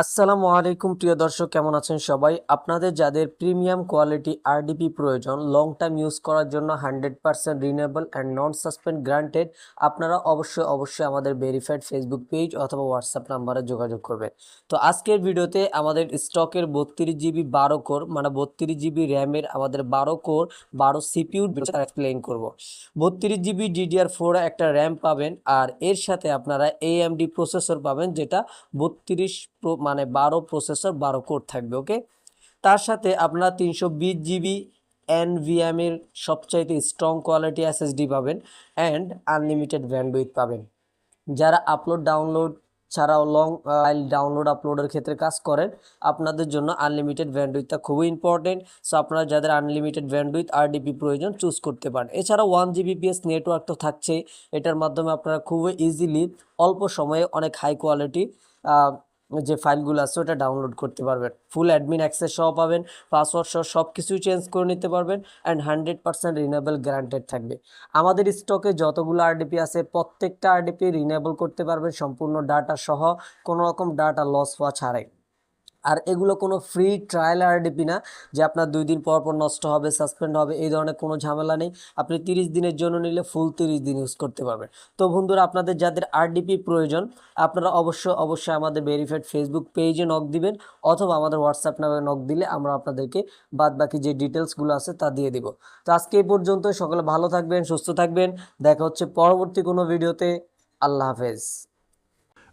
আসসালামু আলাইকুম প্রিয় দর্শক, কেমন আছেন সবাই? আপনাদের যাদের প্রিমিয়াম কোয়ালিটি আরডিপি প্রয়োজন লং টাইম ইউজ করার জন্য 100% renewable and non suspend granted, আপনারা অবশ্যই আমাদের ভেরিফাইড ফেসবুক পেজ অথবা হোয়াটসঅ্যাপ নাম্বারে যোগাযোগ করবেন। তো আজকের ভিডিওতে আমাদের স্টকের 32 জিবি 12 কোর মানে 32 জিবি র্যামের আমাদের 12 কোর 12 সিপিইউ এক্সপ্লেইন করব। 32 জিবি DDR4 একটা র্যাম পাবেন, আর এর সাথে আপনারা AMD প্রসেসর পাবেন, যেটা 12 প্রসেসর 12 কোর থাকবে। ওকে, তার সাথে আপনারা 320 জিবি NVMe এর সবচাইতে স্ট্রং কোয়ালিটি SSD পাবেন অ্যান্ড আনলিমিটেড ব্যান্ডউইথ পাবেন। যারা আপলোড ডাউনলোড ছাড়াও লং ফাইল ডাউনলোড আপলোডের ক্ষেত্রে কাজ করেন, আপনাদের জন্য আনলিমিটেড ব্যান্ডউইথটা খুবই ইম্পর্টেন্ট। সো আপনারা যাদের আনলিমিটেড ব্যান্ডউইথ আরডিপি প্রয়োজন চুজ করতে পারেন। এছাড়া 1 Gbps নেটওয়ার্ক তো থাকছেই, এটার মাধ্যমে আপনারা খুবই ইজিলি অল্প সময়ে অনেক হাই কোয়ালিটি যে ফাইলগুলো আছে ওটা ডাউনলোড করতে পারবেন। ফুল অ্যাডমিন অ্যাক্সেস সহ পাবেন, পাসওয়ার্ড সহ সব কিছুই চেঞ্জ করে নিতে পারবেন অ্যান্ড 100% রিনিউয়েবল গ্যারান্টেড থাকবে। আমাদের স্টকে যতগুলো আরডিপি আছে প্রত্যেকটা আরডিপি রিনিউয়েবল করতে পারবেন সম্পূর্ণ ডাটা সহ, কোনো রকম ডাটা লস হওয়া ছাড়াই। আর এগুলো কোনো ফ্রি ট্রায়াল আরডিপি না যে আপনার 2 দিন পর নষ্ট হবে, সাসপেন্ড হবে, এই ধরনের কোনো ঝামেলা নেই। আপনি 30 দিনের জন্য নিলে ফুল 30 দিন ইউজ করতে পারবেন। তো বন্ধুরা, আপনাদের যাদের আরডিপি প্রয়োজন আপনারা অবশ্যই আমাদের ভেরিফাইড ফেসবুক পেজে নক দিবেন অথবা আমাদের হোয়াটসঅ্যাপ নাম্বারে নক দিলে আমরা আপনাদেরকে বাদবাকি যে ডিটেলসগুলো আছে তা দিয়ে দিব। তো আজকে এই পর্যন্ত, সকলে ভালো থাকবেন, সুস্থ থাকবেন, দেখা হচ্ছে পরবর্তী কোনো ভিডিওতে। আল্লাহ হাফেজ।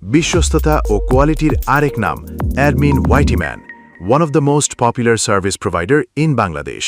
বিশ্বস্ততা ও কোয়ালিটির আরেক নাম admin ওয়াইটিম্যান, one of the most popular service provider in Bangladesh.